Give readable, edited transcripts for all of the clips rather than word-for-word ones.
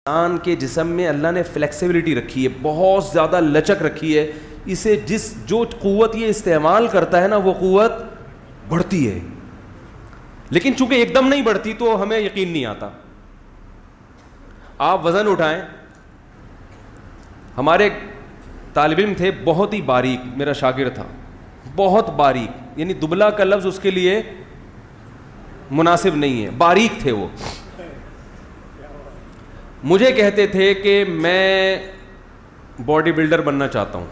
انسان کے جسم میں اللہ نے فلیکسیبلٹی رکھی ہے, بہت زیادہ لچک رکھی ہے. اسے جو قوت یہ استعمال کرتا ہے نا وہ قوت بڑھتی ہے, لیکن چونکہ ایک دم نہیں بڑھتی تو ہمیں یقین نہیں آتا. آپ وزن اٹھائیں, ہمارے طالب علم تھے بہت ہی باریک, میرا شاگرد تھا بہت باریک, یعنی دبلا کا لفظ اس کے لیے مناسب نہیں ہے, باریک تھے وہ. مجھے کہتے تھے کہ میں باڈی بلڈر بننا چاہتا ہوں,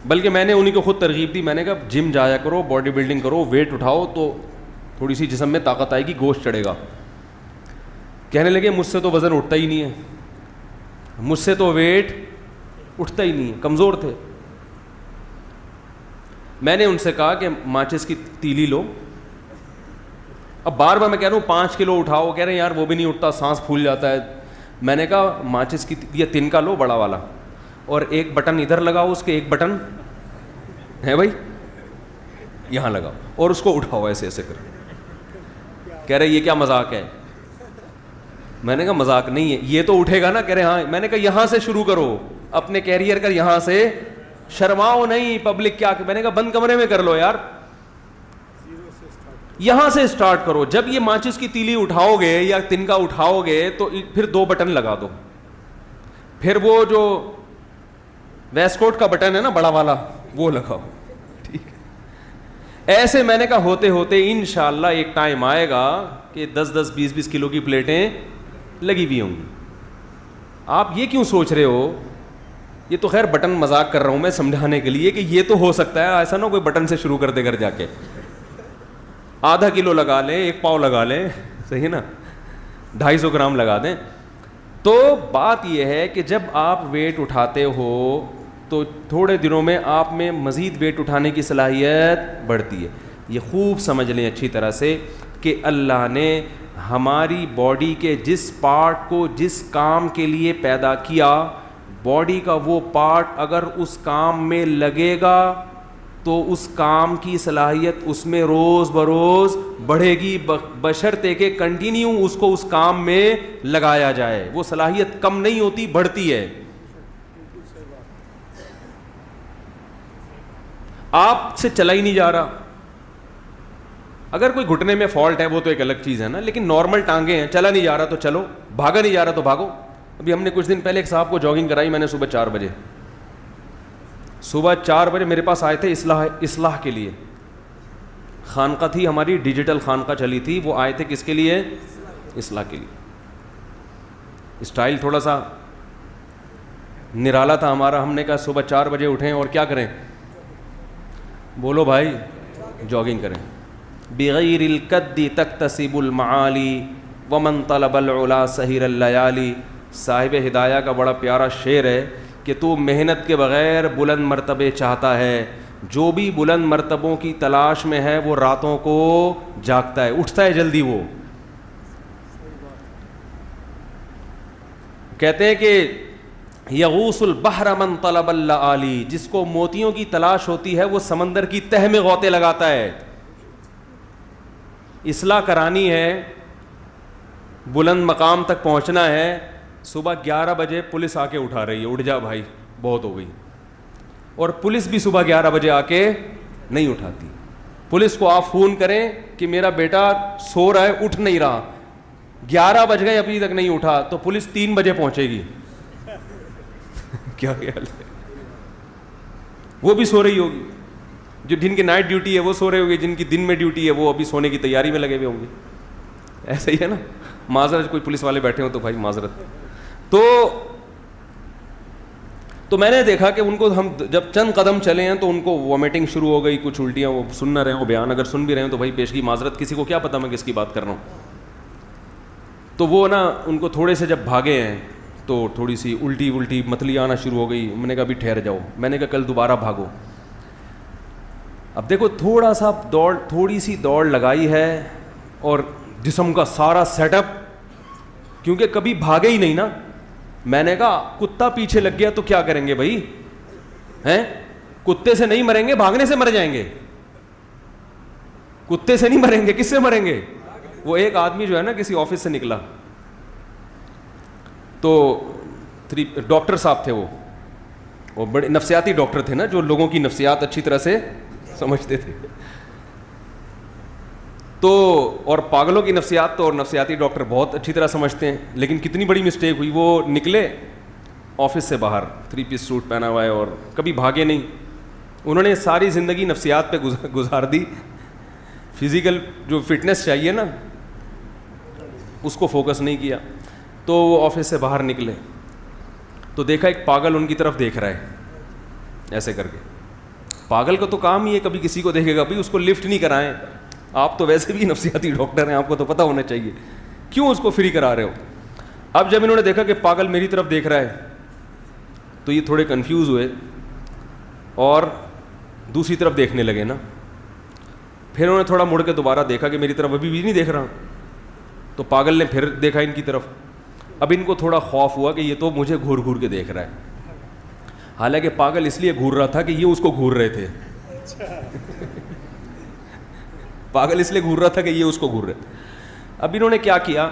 بلکہ میں نے انہیں کو خود ترغیب دی. میں نے کہا جم جایا کرو, باڈی بلڈنگ کرو, ویٹ اٹھاؤ تو تھوڑی سی جسم میں طاقت آئے گی, گوشت چڑھے گا. کہنے لگے مجھ سے تو وزن اٹھتا ہی نہیں ہے, مجھ سے تو ویٹ اٹھتا ہی نہیں ہے, کمزور تھے. میں نے ان سے کہا کہ ماچس کی تیلی لو. اب بار بار میں کہہ رہا ہوں 5 کلو اٹھاؤ, کہہ رہے ہیں یار وہ بھی نہیں اٹھتا, سانس پھول جاتا ہے. میں نے کہا ماچس کی یہ تنکا لو بڑا والا, اور ایک بٹن ادھر لگاؤ, اس کے ایک بٹن ہے بھائی یہاں لگاؤ, اور اس کو اٹھاؤ ایسے ایسے کر. کہہ رہے یہ کیا مذاق ہے؟ میں نے کہا مذاق نہیں ہے, یہ تو اٹھے گا نا. کہہ رہے ہاں. میں نے کہا یہاں سے شروع کرو اپنے کیریئر کا, یہاں سے, شرماؤ نہیں. پبلک کیا, میں نے کہا بند کمرے میں کر لو یار, یہاں سے اسٹارٹ کرو. جب یہ ماچس کی تیلی اٹھاؤ گے یا تنکا اٹھاؤ گے تو پھر 2 بٹن لگا دو, پھر وہ جو ویسٹ کوٹ کا بٹن ہے نا بڑا والا وہ لگاؤ, ٹھیک ہے. ایسے میں نے کہا ہوتے ہوتے انشاءاللہ ایک ٹائم آئے گا کہ 10-10 20-20 کلو کی پلیٹیں لگی ہوئی ہوں گی. آپ یہ کیوں سوچ رہے ہو؟ یہ تو خیر بٹن مذاق کر رہا ہوں میں سمجھانے کے لیے کہ یہ تو ہو سکتا ہے, ایسا نہ کوئی بٹن سے شروع کر دے گھر جا کے. ½ کلو لگا لیں, 1 پاؤ لگا لیں, صحیح ہے نا, 250 گرام لگا دیں. تو بات یہ ہے کہ جب آپ ویٹ اٹھاتے ہو تو تھوڑے دنوں میں آپ میں مزید ویٹ اٹھانے کی صلاحیت بڑھتی ہے. یہ خوب سمجھ لیں اچھی طرح سے کہ اللہ نے ہماری باڈی کے جس پارٹ کو جس کام کے لیے پیدا کیا, باڈی کا وہ پارٹ اگر اس کام میں لگے گا تو اس کام کی صلاحیت اس میں روز بروز بڑھے گی, بشرطے کہ کنٹینیو اس کو اس کام میں لگایا جائے. وہ صلاحیت کم نہیں ہوتی, بڑھتی ہے. آپ سے چلا ہی نہیں جا رہا, اگر کوئی گھٹنے میں فالٹ ہے وہ تو ایک الگ چیز ہے نا, لیکن نارمل ٹانگیں ہیں, چلا نہیں جا رہا تو چلو, بھاگا نہیں جا رہا تو بھاگو. ابھی ہم نے کچھ دن پہلے ایک صاحب کو جاگنگ کرائی, میں نے صبح 4 بجے, صبح 4 بجے میرے پاس آئے تھے اصلاح کے لیے. خانقاہ تھی ہماری, ڈیجیٹل خانقاہ چلی تھی, وہ آئے تھے کس کے لیے؟ اصلاح کے لیے. اسٹائل تھوڑا سا نرالا تھا ہمارا. ہم نے کہا صبح 4 بجے اٹھیں اور کیا کریں؟ بولو بھائی جاگنگ کریں. بغیر القد تکتسب المعالی ومن طلب العلا سحر الليالي. صاحب ہدایہ کا بڑا پیارا شعر ہے کہ تو محنت کے بغیر بلند مرتبے چاہتا ہے, جو بھی بلند مرتبوں کی تلاش میں ہے وہ راتوں کو جاگتا ہے, اٹھتا ہے جلدی. وہ کہتے ہیں کہ یغوص البحر من طلب اللآلی, جس کو موتیوں کی تلاش ہوتی ہے وہ سمندر کی تہ میں غوطے لگاتا ہے. اصلاح کرانی ہے, بلند مقام تک پہنچنا ہے, صبح 11 بجے پولیس آ کے اٹھا رہی ہے, اٹھ جا بھائی بہت ہو گئی. اور پولیس بھی صبح 11 بجے آ کے نہیں اٹھاتی. پولیس کو آپ فون کریں کہ میرا بیٹا سو رہا ہے, اٹھ نہیں رہا, 11 بج گئے ابھی تک نہیں اٹھا, تو پولیس 3 بجے پہنچے گی. کیا خیال ہے؟ وہ بھی سو رہی ہوگی, جو جن کی نائٹ ڈیوٹی ہے وہ سو رہے ہوگے, جن کی دن میں ڈیوٹی ہے وہ ابھی سونے کی تیاری میں لگے ہوئے ہوں گے. ایسا ہی ہے نا. معذرت, کوئی پولیس والے بیٹھے ہوں تو بھائی معذرت. تو میں نے دیکھا کہ ان کو ہم جب چند قدم چلے ہیں تو ان کو وومیٹنگ شروع ہو گئی, کچھ الٹیاں, وہ سن نہ رہے ہوں بیان, اگر سن بھی رہے ہیں تو بھائی پیشگی معذرت, کسی کو کیا پتہ میں کس کی بات کر رہا ہوں. تو وہ نا ان کو تھوڑے سے جب بھاگے ہیں تو تھوڑی سی الٹی متلی آنا شروع ہو گئی. میں نے کہا ابھی ٹھہر جاؤ, میں نے کہا کل دوبارہ بھاگو. اب دیکھو تھوڑی سی دوڑ لگائی ہے اور جسم کا سارا سیٹ اپ, کیونکہ کبھی بھاگے ہی نہیں نا. میں نے کہا کتا پیچھے لگ گیا تو کیا کریں گے بھائی, ہیں؟ کتے سے نہیں مریں گے, بھاگنے سے مر جائیں گے. کتے سے نہیں مریں گے, کس سے مریں گے؟ وہ ایک آدمی جو ہے نا کسی آفس سے نکلا, تو ڈاکٹر صاحب تھے وہ بڑے نفسیاتی ڈاکٹر تھے نا, جو لوگوں کی نفسیات اچھی طرح سے سمجھتے تھے. تو اور پاگلوں کی نفسیات تو اور نفسیاتی ڈاکٹر بہت اچھی طرح سمجھتے ہیں. لیکن کتنی بڑی مسٹیک ہوئی, وہ نکلے آفس سے باہر 3 پیس سوٹ پہنا ہوا ہے اور کبھی بھاگے نہیں. انہوں نے ساری زندگی نفسیات پہ گزار دی, فزیکل جو فٹنس چاہیے نا اس کو فوکس نہیں کیا. تو وہ آفس سے باہر نکلے تو دیکھا ایک پاگل ان کی طرف دیکھ رہا ہے ایسے کر کے. پاگل کا تو کام ہی ہے کبھی کسی کو دیکھے گا بھائی اس کو لفٹ نہیں کرائیں. آپ تو ویسے بھی نفسیاتی ڈاکٹر ہیں, آپ کو تو پتہ ہونا چاہیے کیوں اس کو فری کرا رہے ہو. اب جب انہوں نے دیکھا کہ پاگل میری طرف دیکھ رہا ہے تو یہ تھوڑے کنفیوز ہوئے اور دوسری طرف دیکھنے لگے نا. پھر انہوں نے تھوڑا مڑ کے دوبارہ دیکھا کہ میری طرف ابھی بھی نہیں دیکھ رہا. تو پاگل نے پھر دیکھا ان کی طرف. اب ان کو تھوڑا خوف ہوا کہ یہ تو مجھے گھور گھور کے دیکھ رہا ہے. حالانکہ پاگل اس لیے گھور رہا تھا کہ یہ اس کو گھور رہے تھے. پاگل اس لیے گھور رہا تھا کہ یہ اس کو گھور رہے تھے. اب انہوں نے کیا کیا,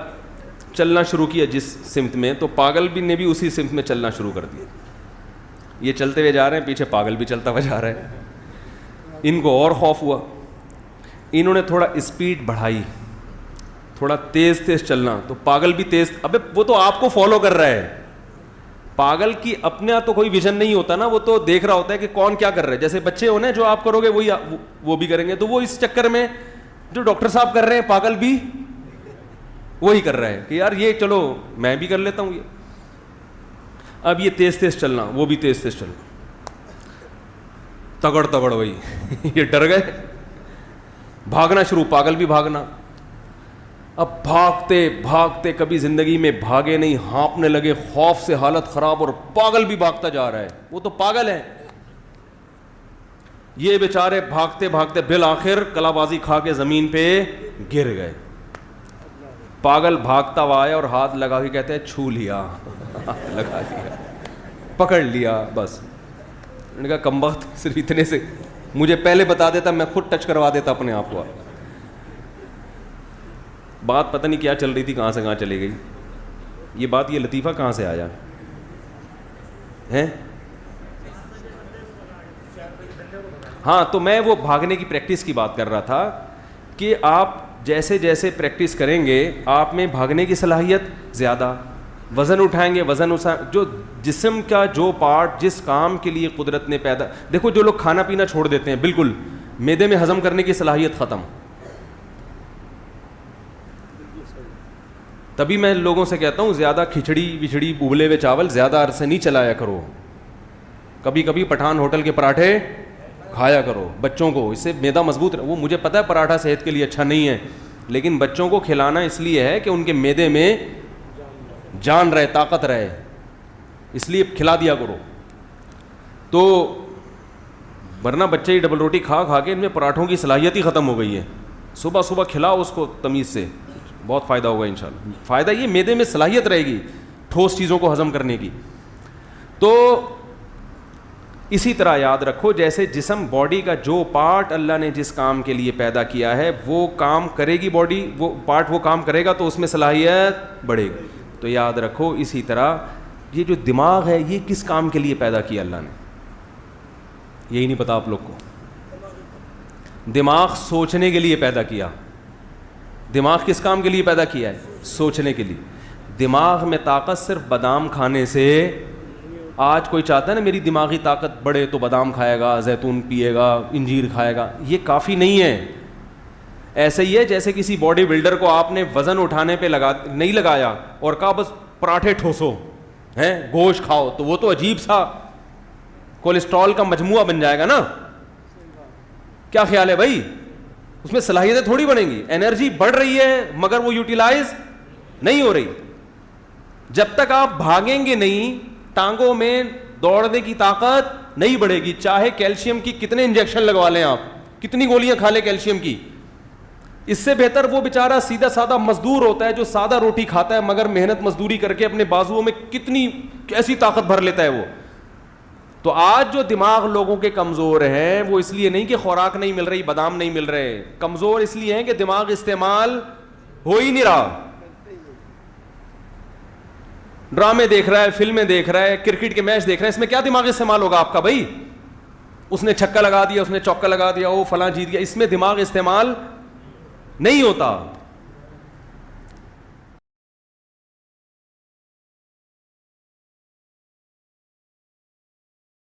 چلنا شروع کیا جس سمت میں, تو پاگل بھی نے بھی اسی سمت میں چلنا شروع کر دیا. یہ چلتے ہوئے جا رہے ہیں, پیچھے پاگل بھی چلتا ہوا جا رہا ہے. ان کو اور خوف ہوا, انہوں نے تھوڑا اسپیڈ بڑھائی, تھوڑا تیز تیز چلنا. تو پاگل بھی تیز, ابے وہ تو آپ کو فالو کر رہا ہے. پاگل کی اپنے تو کوئی ویژن نہیں ہوتا نا, وہ تو دیکھ رہا ہوتا ہے کہ کون کیا کر رہا ہے. جیسے بچے ہونے جو آپ کرو گے وہی وہ بھی کریں گے. تو وہ اس چکر میں جو ڈاکٹر صاحب کر رہے ہیں پاگل بھی وہی کر رہا ہے کہ یار یہ چلو میں بھی کر لیتا ہوں یہ. اب یہ تیز تیز چلنا, وہ بھی تیز تیز چلنا, تگڑ تگڑ وہی. یہ ڈر گئے, بھاگنا شروع, پاگل بھی بھاگنا. اب بھاگتے بھاگتے کبھی زندگی میں بھاگے نہیں, ہانپنے لگے خوف سے, حالت خراب, اور پاگل بھی بھاگتا جا رہا ہے. وہ تو پاگل ہے. یہ بیچارے بھاگتے بھاگتے بالآخر کلا بازی کھا کے زمین پہ گر گئے. پاگل بھاگتا ہوا آیا اور ہاتھ لگا کے کہتے ہیں چھو لیا, لگا لیا, پکڑ لیا. بس میں نے کہا کمبخت, صرف اتنے سے مجھے پہلے بتا دیتا میں خود ٹچ کروا دیتا اپنے آپ کو. بات پتہ نہیں کیا چل رہی تھی, کہاں سے کہاں چلی گئی یہ بات. یہ لطیفہ کہاں سے آیا ہے؟ ہاں, تو میں وہ بھاگنے کی پریکٹس کی بات کر رہا تھا کہ آپ جیسے جیسے پریکٹس کریں گے آپ میں بھاگنے کی صلاحیت زیادہ, وزن اٹھائیں گے, جو جسم کا جو پارٹ جس کام کے لیے قدرت نے پیدا. دیکھو جو لوگ کھانا پینا چھوڑ دیتے ہیں بالکل, معدے میں ہضم کرنے کی صلاحیت ختم. تبھی میں لوگوں سے کہتا ہوں زیادہ کھچڑی وچڑی ابلے ہوئے چاول زیادہ عرصے نہیں چلایا کرو. کبھی کبھی پٹھان ہوٹل کے پراٹھے کھایا کرو بچوں کو, اس سے معدہ مضبوط رہے. وہ مجھے پتہ ہے پراٹھا صحت کے لیے اچھا نہیں ہے, لیکن بچوں کو کھلانا اس لیے ہے کہ ان کے معدے میں جان رہے, طاقت رہے, اس لیے کھلا دیا کرو. تو ورنہ بچے ہی ڈبل روٹی کھا کھا کے ان میں پراٹھوں کی صلاحیت ہی ختم ہو گئی ہے. صبح صبح کھلاؤ اس کو تمیز سے, بہت فائدہ ہوگا انشاءاللہ. فائدہ یہ معدے میں صلاحیت رہے گی ٹھوس چیزوں کو ہضم کرنے کی. تو اسی طرح یاد رکھو جیسے جسم باڈی کا جو پارٹ اللہ نے جس کام کے لیے پیدا کیا ہے وہ کام کرے گی, باڈی وہ پارٹ وہ کام کرے گا تو اس میں صلاحیت بڑھے گی. تو یاد رکھو اسی طرح یہ جو دماغ ہے یہ کس کام کے لیے پیدا کیا اللہ نے, یہی نہیں پتا آپ لوگ کو. دماغ سوچنے کے لیے پیدا کیا. دماغ کس کام کے لیے پیدا کیا ہے؟ سوچنے کے لیے. دماغ میں طاقت صرف بادام کھانے سے. آج کوئی چاہتا ہے نا میری دماغی طاقت بڑھے تو بادام کھائے گا, زیتون پیے گا, انجیر کھائے گا. یہ کافی نہیں ہے. ایسے ہی ہے جیسے کسی باڈی بلڈر کو آپ نے وزن اٹھانے پہ نہیں لگایا اور کہا بس پراٹھے ٹھوسو ہیں, گوشت کھاؤ, تو وہ تو عجیب سا کولیسٹرول کا مجموعہ بن جائے گا نا. کیا خیال ہے بھائی؟ اس میں صلاحیتیں تھوڑی بنیں گی. انرجی بڑھ رہی ہے مگر وہ یوٹیلائز نہیں ہو رہی. جب تک آپ بھاگیں گے نہیں, ٹانگوں میں دوڑنے کی طاقت نہیں بڑھے گی. چاہے کیلشیم کی کتنے انجیکشن لگوا لیں آپ, کتنی گولیاں کھا لیں کیلشیم کی, اس سے بہتر وہ بیچارہ سیدھا سادہ مزدور ہوتا ہے جو سادہ روٹی کھاتا ہے مگر محنت مزدوری کر کے اپنے بازوؤں میں کتنی کیسی طاقت بھر لیتا ہے وہ. تو آج جو دماغ لوگوں کے کمزور ہیں وہ اس لیے نہیں کہ خوراک نہیں مل رہی, بادام نہیں مل رہے, کمزور اس لیے ہیں کہ دماغ استعمال ہو ہی نہیں رہا. ڈرامے دیکھ رہا ہے, فلمیں دیکھ رہا ہے, کرکٹ کے میچ دیکھ رہا ہے, اس میں کیا دماغ استعمال ہوگا آپ کا بھائی؟ اس نے چھکا لگا دیا, اس نے چوکا لگا دیا, وہ فلاں جیت گیا, اس میں دماغ استعمال نہیں ہوتا.